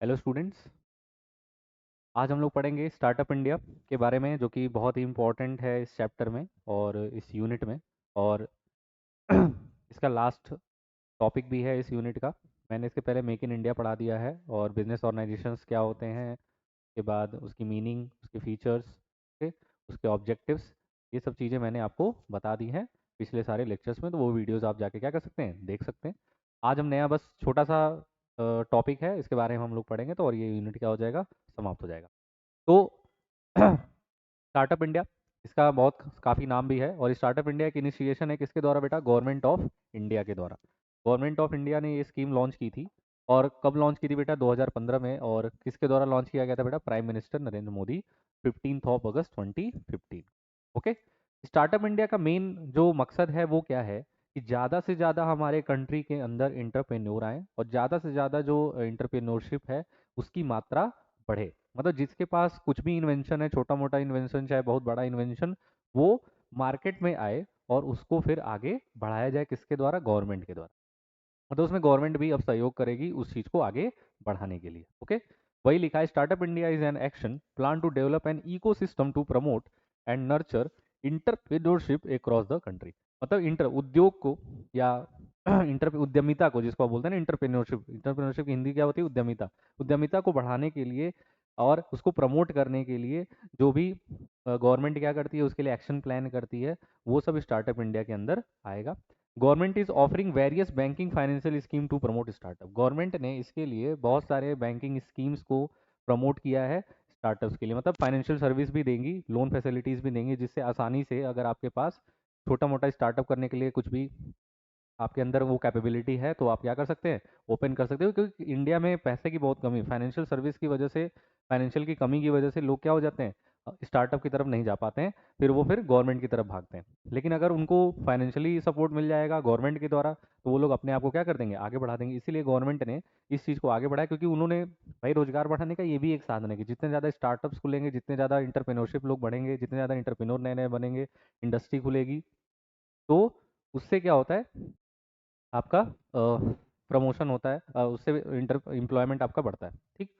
Hello students. आज हम लोग पढ़ेंगे स्टार्टअप इंडिया के बारे में, जो कि बहुत ही इम्पोर्टेंट है इस चैप्टर में और इस यूनिट में। और इसका लास्ट टॉपिक भी है इस यूनिट का। मैंने इसके पहले मेक इन इंडिया पढ़ा दिया है और बिजनेस ऑर्गेनाइजेशंस क्या होते हैं, के बाद उसकी मीनिंग, उसके फीचर्स, उसके ऑब्जेक्टिव्स, ये सब चीज़ें मैंने आपको बता दी हैं पिछले सारे लेक्चर्स में। तो वो वीडियोस आप जाके क्या कर सकते हैं, देख सकते हैं। आज हम नया बस छोटा सा टॉपिक है, इसके बारे में हम लोग पढ़ेंगे तो और ये यूनिट क्या हो जाएगा, समाप्त हो जाएगा। तो स्टार्टअप इंडिया, इसका बहुत काफ़ी नाम भी है। और स्टार्टअप इंडिया की इनिशिएशन है किसके द्वारा बेटा, गवर्नमेंट ऑफ इंडिया के द्वारा। गवर्नमेंट ऑफ इंडिया ने ये स्कीम लॉन्च की थी। और कब लॉन्च की थी बेटा, 2015 में। और किसके द्वारा लॉन्च किया गया था बेटा, प्राइम मिनिस्टर नरेंद्र मोदी, 15 अगस्त 2015। ओके। स्टार्टअप इंडिया का मेन जो मकसद है वो क्या है कि ज़्यादा से ज़्यादा हमारे कंट्री के अंदर इंटरप्रेन्योर आए और ज़्यादा से ज़्यादा जो इंटरप्रेन्योरशिप है उसकी मात्रा बढ़े। मतलब जिसके पास कुछ भी इन्वेंशन है, छोटा मोटा इन्वेंशन चाहे बहुत बड़ा इन्वेंशन, वो मार्केट में आए और उसको फिर आगे बढ़ाया जाए, किसके द्वारा, गवर्नमेंट के द्वारा। मतलब उसमें गवर्नमेंट भी अब सहयोग करेगी उस चीज़ को आगे बढ़ाने के लिए। ओके। वही लिखा है, startup India is an action plan to develop an ecosystem to promote and nurture entrepreneurship across the country. मतलब इंटर उद्योग को या इंटर उद्यमिता को, जिसको आप बोलते हैं ना इंटरप्रेन्योरशिप, इंटरप्रेन्योरशिप की हिंदी क्या होती है, उद्यमिता। उद्यमिता को बढ़ाने के लिए और उसको प्रमोट करने के लिए जो भी गवर्नमेंट क्या करती है, उसके लिए एक्शन प्लान करती है, वो सब स्टार्टअप इंडिया के अंदर आएगा। Government is offering various banking financial scheme to promote startup. Government ने इसके लिए बहुत सारे बैंकिंग स्कीम्स को प्रमोट किया है स्टार्टअप्स के लिए। मतलब फाइनेंशियल सर्विस भी देंगी, लोन फैसिलिटीज़ भी देंगी, जिससे आसानी से अगर आपके पास छोटा मोटा स्टार्टअप करने के लिए कुछ भी आपके अंदर वो कैपेबिलिटी है तो आप क्या कर सकते हैं, ओपन कर सकते हो। क्योंकि इंडिया में पैसे की बहुत कमी, फाइनेंशियल सर्विस की वजह से, फाइनेंशियल की कमी की वजह से लोग क्या हो जाते हैं, स्टार्टअप की तरफ नहीं जा पाते हैं, फिर गवर्नमेंट की तरफ भागते हैं। लेकिन अगर उनको फाइनेंशियली सपोर्ट मिल जाएगा गवर्नमेंट के द्वारा तो वो लोग अपने आप को क्या कर देंगे, आगे बढ़ा देंगे। इसीलिए गवर्नमेंट ने इस चीज़ को आगे बढ़ाया, क्योंकि उन्होंने भाई रोजगार बढ़ाने का ये भी एक साधन है कि जितने ज़्यादा स्टार्टअप्स खुलेंगे, जितने ज़्यादा इंटरप्रेन्योरशिप लोग बढ़ेंगे, जितने ज़्यादा इंटरप्रेन्योर नए नए बनेंगे, इंडस्ट्री खुलेगी, तो उससे क्या होता है, आपका प्रमोशन होता है, उससे इंटर एम्प्लॉयमेंट आपका बढ़ता है। ठीक।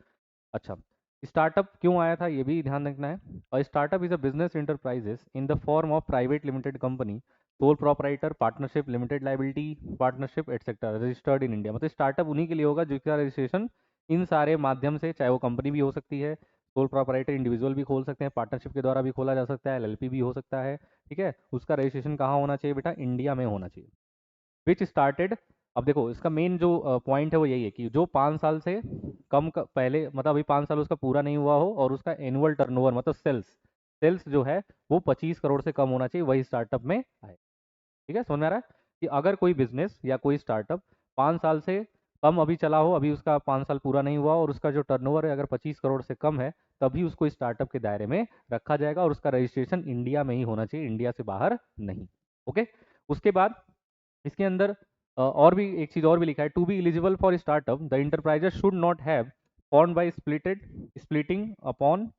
अच्छा, स्टार्टअप क्यों आया था ये भी ध्यान रखना है। और startup is a business enterprises in the form of private limited company, sole proprietor, partnership, limited liability partnership etcetera, registered in India. मतलब स्टार्टअप उन्हीं के लिए होगा जिसका रजिस्ट्रेशन इन सारे माध्यम से, चाहे वो कंपनी भी हो सकती है, सोल प्रोपराइटर इंडिविजुअल भी खोल सकते हैं, पार्टनरशिप के द्वारा भी खोला जा सकता है, एलएलपी भी हो सकता है। ठीक है, उसका रजिस्ट्रेशन कहाँ होना चाहिए बेटा, इंडिया में होना चाहिए। विच स्टार्टेड, अब देखो इसका मेन जो पॉइंट है वो यही है कि जो 5 साल से पहले, मतलब अभी 5 साल उसका पूरा नहीं हुआ हो और उसका एनुअल टर्नओवर मतलब सेल्स सेल्स जो है वो 25 करोड़ से कम होना चाहिए, वही स्टार्टअप में आए। ठीक है, समझ में आ रहा है कि अगर कोई बिजनेस या कोई स्टार्टअप 5 साल से कम अभी चला हो, अभी उसका 5 साल पूरा नहीं हुआ और उसका जो टर्नओवर है अगर 25 करोड़ से कम है, तभी उसको स्टार्टअप के दायरे में रखा जाएगा और उसका रजिस्ट्रेशन इंडिया में ही होना चाहिए, इंडिया से बाहर नहीं। ओके। उसके बाद इसके अंदर और भी एक चीज और भी लिखा है, to be eligible for startup the enterprises should not have form by splitting upon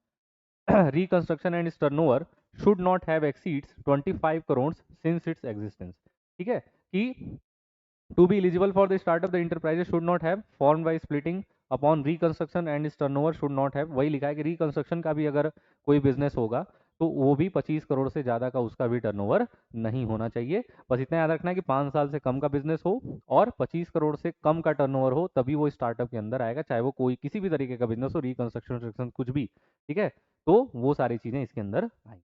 reconstruction and its turnover should not have exceeds 25 crores since its existence। ठीक है कि to be eligible for the startup the enterprises should not have formed by splitting upon reconstruction and its turnover should not have, वही लिखा है कि reconstruction का भी अगर कोई बिजनेस होगा तो वो भी 25 करोड़ से ज़्यादा का उसका भी टर्नओवर नहीं होना चाहिए। बस इतना याद रखना है कि 5 साल से कम का बिजनेस हो और 25 करोड़ से कम का टर्नओवर हो, तभी वो स्टार्टअप के अंदर आएगा, चाहे वो कोई किसी भी तरीके का बिजनेस हो, रिकंस्ट्रक्शन कुछ भी। ठीक है, तो वो सारी चीज़ें इसके अंदर आएंगी।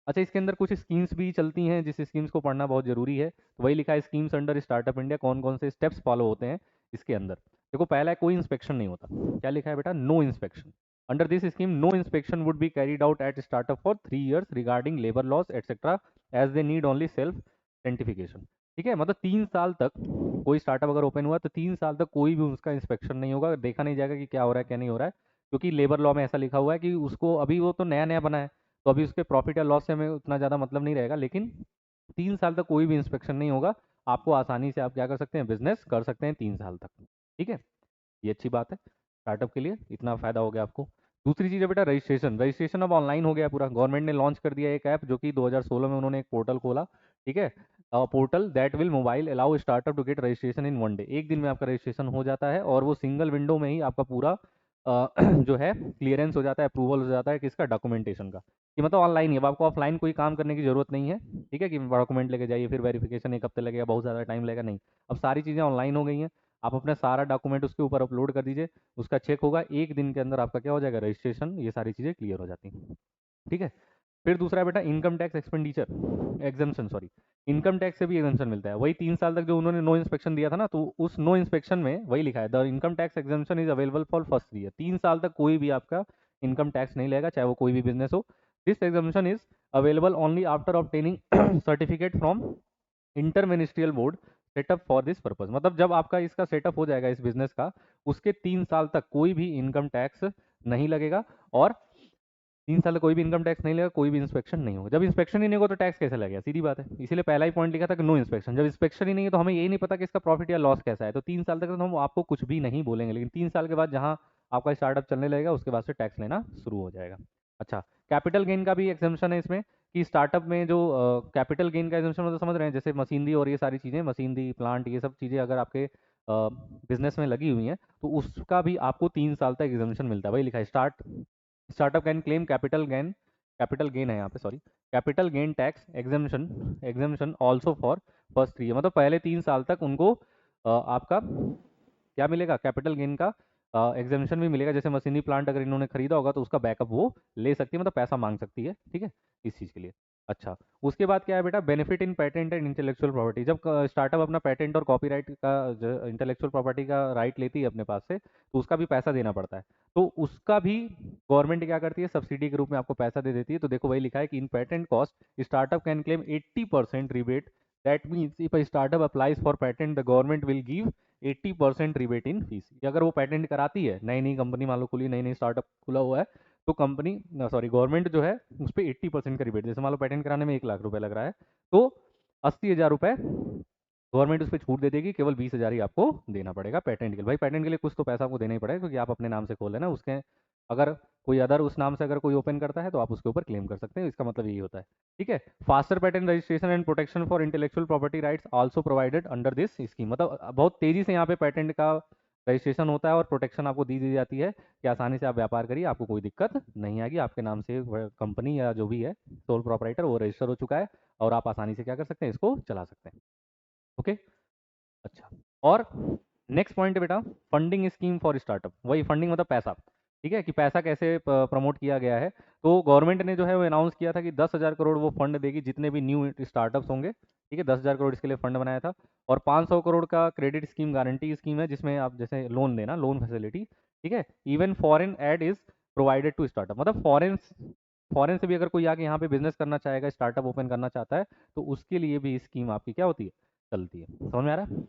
अच्छा, इसके अंदर कुछ स्कीम्स भी चलती हैं जिस स्कीम्स को पढ़ना बहुत जरूरी है। तो वही लिखा है, स्कीम्स अंडर स्टार्टअप इंडिया, कौन कौन से स्टेप्स फॉलो होते हैं इसके अंदर। देखो पहला है, कोई इंस्पेक्शन नहीं होता। क्या लिखा है बेटा, no inspection. Under this scheme no inspection would be carried out at startup for 3 years regarding labour laws etcetera as they need only self identification. ठीक है, मतलब 3 साल तक कोई स्टार्टअप अगर ओपन हुआ तो 3 साल तक कोई भी उसका इंस्पेक्शन नहीं होगा, देखा नहीं जाएगा कि क्या हो रहा है क्या नहीं हो रहा है। क्योंकि लेबर लॉ में ऐसा लिखा हुआ है कि उसको, अभी वो तो नया नया बना है तो अभी उसके प्रॉफिट या लॉस से हमें उतना ज़्यादा मतलब नहीं रहेगा, लेकिन 3 साल तक कोई भी इंस्पेक्शन नहीं होगा। आपको आसानी से आप क्या कर सकते हैं, बिजनेस कर सकते हैं 3 साल तक। ठीक है, ये अच्छी बात है, स्टार्टअप के लिए इतना फायदा हो गया आपको। दूसरी चीज़ है बेटा रजिस्ट्रेशन। रजिस्ट्रेशन अब ऑनलाइन हो गया पूरा, गवर्नमेंट ने लॉन्च कर दिया एक ऐप, जो कि 2016 में उन्होंने एक पोर्टल खोला। ठीक है, portal that will mobile allow startup to get registration in 1 day। एक दिन में आपका रजिस्ट्रेशन हो जाता है और वो सिंगल विंडो में ही आपका पूरा जो है क्लियरेंस हो जाता है, अप्रूवल हो जाता है किसका, डॉक्यूमेंटेशन का, कि मतलब ऑनलाइन ही, अब आपको ऑफलाइन कोई काम करने की जरूरत नहीं है, ठीक है, कि डॉक्यूमेंट लेके जाइए फिर वेरिफिकेशन एक हफ्ते लगेगा, बहुत ज़्यादा टाइम लगेगा, नहीं। अब सारी चीज़ें ऑनलाइन हो गई हैं, आप अपना सारा डॉक्यूमेंट उसके ऊपर अपलोड कर दीजिए, उसका चेक होगा, एक दिन के अंदर आपका क्या हो जाएगा, रजिस्ट्रेशन, ये सारी चीज़ें क्लियर हो जाती हैं, ठीक है। फिर दूसरा है बेटा income tax expenditure exemption, sorry, income tax से भी एग्जाम्पशन मिलता है, वही 3 साल तक जो उन्होंने नो इंस्पेक्शन दिया था ना, तो उस नो इंस्पेक्शन में वही लिखा है, the income tax exemption is available for first year, 3 साल तक कोई भी आपका इनकम टैक्स नहीं लेगा, चाहे वो कोई भी बिजनेस हो। This exemption is available only after obtaining certificate from inter ministerial board setup for this purpose, मतलब जब आपका इसका सेटअप हो जाएगा इस बिजनेस का, उसके 3 साल तक कोई भी इनकम टैक्स नहीं लगेगा, और 3 साल तक कोई भी इनकम टैक्स नहीं लगेगा, कोई भी इंस्पेक्शन नहीं होगा। जब इंस्पेक्शन ही नहीं होगा तो टैक्स कैसे लगेगा, सीधी बात है, इसीलिए पहला ही पॉइंट लिखा था कि नो इंस्पेक्शन, जब इंस्पेक्शन ही नहीं है तो हमें यही नहीं पता कि इसका प्रॉफिट या लॉस कैसा है, तो 3 साल तक तो हम आपको कुछ भी नहीं बोलेंगे, लेकिन 3 साल के बाद जहाँ आपका स्टार्टअप चलने लगेगा उसके बाद से टैक्स लेना शुरू हो जाएगा। अच्छा, कैपिटल गेन का भी एग्जाम्पशन है इसमें, कि स्टार्टअप में जो कैपिटल गेन का एग्जाम्पशन मतलब समझ रहे हैं, जैसे मशीनरी और ये सारी चीज़ें, मशीनरी प्लांट ये सब चीज़ें अगर आपके बिजनेस में लगी हुई हैं, तो उसका भी आपको 3 साल तक एग्जाम्पशन मिलता है, वही लिखा है, startup can claim capital gain है यहाँ पे, sorry, capital gain tax exemption exemption also for first 3 year, मतलब पहले 3 साल तक उनको आपका क्या मिलेगा, कैपिटल गेन का एग्जाम्पशन भी मिलेगा, जैसे मशीनरी प्लांट अगर इन्होंने खरीदा होगा तो उसका बैकअप वो ले सकती है, मतलब पैसा मांग सकती है, ठीक है, इस चीज़ के लिए। अच्छा, उसके बाद क्या है बेटा, benefit in patent and intellectual property, जब स्टार्टअप अपना पेटेंट और कॉपीराइट का इंटेलेक्चुअल प्रॉपर्टी का राइट लेती है अपने पास से, तो उसका भी पैसा देना पड़ता है, तो उसका भी गवर्नमेंट क्या करती है, सब्सिडी के रूप में आपको पैसा दे देती है। तो देखो वही लिखा है कि in patent cost startup can claim 80% rebate, that means if a startup applies for patent the government will give 80% rebate in fees, कि अगर वो पेटेंट कराती है, नई नई कंपनी मान लो खुली, नई नई स्टार्टअप खुला हुआ है, तो कंपनी, सॉरी, गवर्नमेंट जो है उस पर 80% का रिबेट, जैसे मान लो पेटेंट कराने में 1 लाख रुपए लग रहा है, तो 80,000 रुपए गवर्नमेंट उस पर छूट दे देगी, केवल 20,000 ही आपको देना पड़ेगा पेटेंट के लिए। भाई पेटेंट के लिए कुछ तो पैसा आपको देना ही पड़ेगा, क्योंकि आप अपने नाम से खोल है ना, उसके अगर कोई अदर उस नाम से अगर कोई ओपन करता है तो आप उसके ऊपर क्लेम कर सकते हैं, इसका मतलब यही होता है, ठीक है। Faster patent registration and protection for intellectual property rights also provided under this scheme, मतलब बहुत तेजी से यहाँ पे पेटेंट का रजिस्ट्रेशन होता है और प्रोटेक्शन आपको दी दी जाती है, कि आसानी से आप व्यापार करिए, आपको कोई दिक्कत नहीं आएगी, आपके नाम से कंपनी या जो भी है सोल प्रोपराइटर वो रजिस्टर हो चुका है, और आप आसानी से क्या कर सकते हैं, इसको चला सकते हैं, ओके। अच्छा, और नेक्स्ट पॉइंट है बेटा फंडिंग स्कीम फॉर स्टार्टअप, वही फंडिंग मतलब पैसा, ठीक है, कि पैसा कैसे प्रमोट किया गया है। तो गवर्नमेंट ने जो है वो अनाउंस किया था कि 10,000 करोड़ वो फंड देगी जितने भी न्यू स्टार्टअप्स होंगे, ठीक है, 10,000 करोड़ इसके लिए फंड बनाया था, और 500 करोड़ का क्रेडिट स्कीम, गारंटी स्कीम है, जिसमें आप जैसे लोन देना, लोन फैसिलिटी, ठीक है, even foreign aid is provided to startup, मतलब फॉरेन से भी अगर कोई आके यहाँ पे बिजनेस करना चाहेगा, स्टार्टअप ओपन करना चाहता है, तो उसके लिए भी स्कीम आपकी क्या होती है, चलती है, समझ में आ रहा है,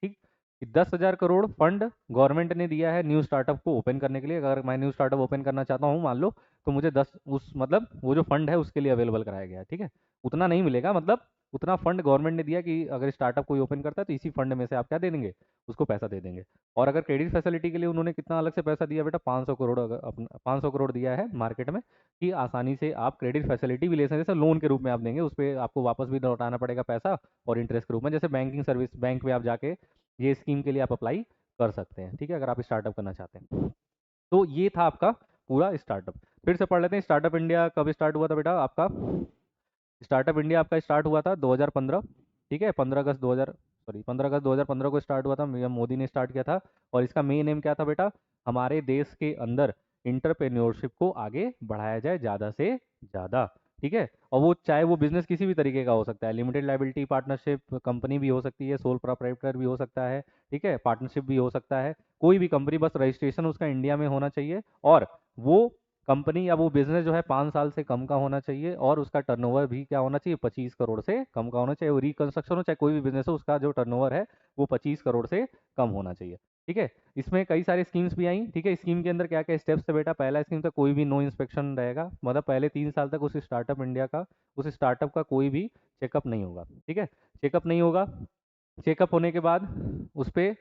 ठीक। कि 10,000 करोड़ फंड गवर्नमेंट ने दिया है न्यू स्टार्टअप को ओपन करने के लिए, अगर मैं न्यू स्टार्टअप ओपन करना चाहता हूँ मान लो, तो मुझे 10 उस मतलब वो जो फंड है उसके लिए अवेलेबल कराया गया है, ठीक है, उतना नहीं मिलेगा, मतलब उतना फंड गवर्नमेंट ने दिया कि अगर स्टार्टअप कोई ओपन करता है तो इसी फंड में से आप क्या दे देंगे, उसको पैसा दे देंगे। और अगर क्रेडिट फैसिलिटी के लिए उन्होंने कितना अलग से पैसा दिया बेटा, 500 करोड़, अगर अपना 500 करोड़ दिया है मार्केट में, कि आसानी से आप क्रेडिट फैसिलिटी भी ले सकते हैं, जैसे लोन के रूप में आप देंगे, उस पर आपको वापस भी लौटाना पड़ेगा पैसा, और इंटरेस्ट के रूप में, जैसे बैंकिंग सर्विस, बैंक में आप जाके ये स्कीम के लिए आप अप्लाई कर सकते हैं, ठीक है, अगर आप स्टार्टअप करना चाहते हैं। तो ये था आपका पूरा स्टार्टअप। फिर से पढ़ लेते हैं, स्टार्टअप इंडिया कब स्टार्ट हुआ था बेटा आपका, स्टार्टअप इंडिया आपका स्टार्ट हुआ था 2015, ठीक है, 15 अगस्त 2015 को स्टार्ट हुआ था, मोदी ने स्टार्ट किया था, और इसका मेन एम क्या था बेटा, हमारे देश के अंदर इंटरप्रेन्योरशिप को आगे बढ़ाया जाए ज़्यादा से ज़्यादा, ठीक है, और वो चाहे वो बिजनेस किसी भी तरीके का हो सकता है, लिमिटेड लाइबिलिटी पार्टनरशिप कंपनी भी हो सकती है, सोल प्रोप्राइटर भी हो सकता है, ठीक है, पार्टनरशिप भी हो सकता है, कोई भी कंपनी, बस रजिस्ट्रेशन उसका इंडिया में होना चाहिए, और वो कंपनी या वो बिजनेस जो है 5 साल से कम का होना चाहिए, और उसका टर्नओवर भी क्या होना चाहिए, 25 करोड़ से कम का होना चाहिए, वो रिकंस्ट्रक्शन हो चाहे कोई भी बिजनेस हो, उसका जो टर्नओवर है वो 25 करोड़ से कम होना चाहिए, ठीक है। इसमें कई सारी स्कीम्स भी आई, ठीक है, स्कीम के अंदर क्या क्या स्टेप्स है बेटा, पहला स्कीम तो कोई भी नो इंस्पेक्शन रहेगा, मतलब पहले 3 साल तक उस स्टार्टअप इंडिया का, उस स्टार्टअप का कोई भी चेकअप नहीं होगा, ठीक है, चेकअप नहीं होगा, चेकअप होने के बाद उस पर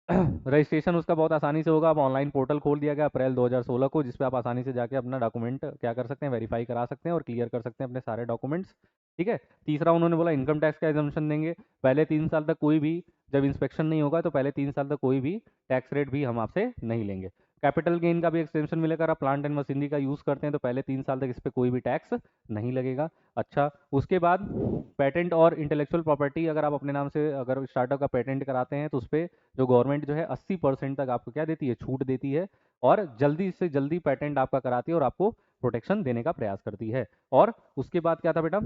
रजिस्ट्रेशन उसका बहुत आसानी से होगा, अब ऑनलाइन पोर्टल खोल दिया गया अप्रैल 2016 को, जिसपे आप आसानी से जाके अपना डॉक्यूमेंट क्या कर सकते हैं, वेरीफाई करा सकते हैं और क्लियर कर सकते हैं अपने सारे डॉक्यूमेंट्स, ठीक है। तीसरा उन्होंने बोला इनकम टैक्स का एग्जम्पशन देंगे, पहले 3 साल तक कोई भी, जब इंस्पेक्शन नहीं होगा तो पहले 3 साल तक कोई भी टैक्स रेट भी हम आपसे नहीं लेंगे। कैपिटल गेन का भी एक्सटेंशन मिलेगा। अगर आप प्लांट एंड मशीनरी का यूज़ करते हैं तो पहले 3 साल तक इस पर कोई भी टैक्स नहीं लगेगा। अच्छा, उसके बाद पेटेंट और इंटेलेक्चुअल प्रॉपर्टी, अगर आप अपने नाम से अगर स्टार्टअप का पेटेंट कराते हैं तो उस पर जो गवर्नमेंट जो है 80% तक आपको क्या देती है, छूट देती है, और जल्दी से जल्दी पेटेंट आपका कराती है और आपको प्रोटेक्शन देने का प्रयास करती है। और उसके बाद क्या था बेटा,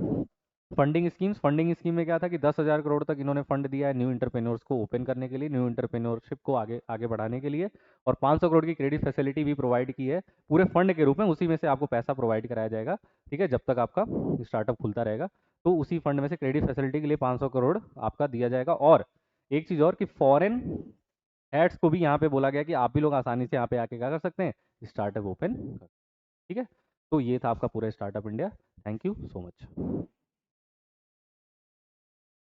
फंडिंग स्कीम्स। फंडिंग स्कीम में क्या था कि 10,000 करोड़ तक इन्होंने फंड दिया है न्यू इंटरप्रेन्योर्स को ओपन करने के लिए, न्यू इंटरप्रेन्योरशिप को आगे आगे बढ़ाने के लिए, और 500 करोड़ की क्रेडिट फैसिलिटी भी प्रोवाइड की है पूरे फंड के रूप में। उसी में से आपको पैसा प्रोवाइड कराया जाएगा, ठीक है, जब तक आपका स्टार्टअप खुलता रहेगा। तो उसी फंड में से क्रेडिट फैसिलिटी के लिए 500 करोड़ आपका दिया जाएगा। और एक चीज़ और कि फॉरेन हेड्स को भी यहाँ पे बोला गया कि आप भी लोग आसानी से यहाँ पे आके क्या कर सकते हैं, स्टार्टअप ओपन, ठीक है। तो ये था आपका पूरा startup India. Thank you so much.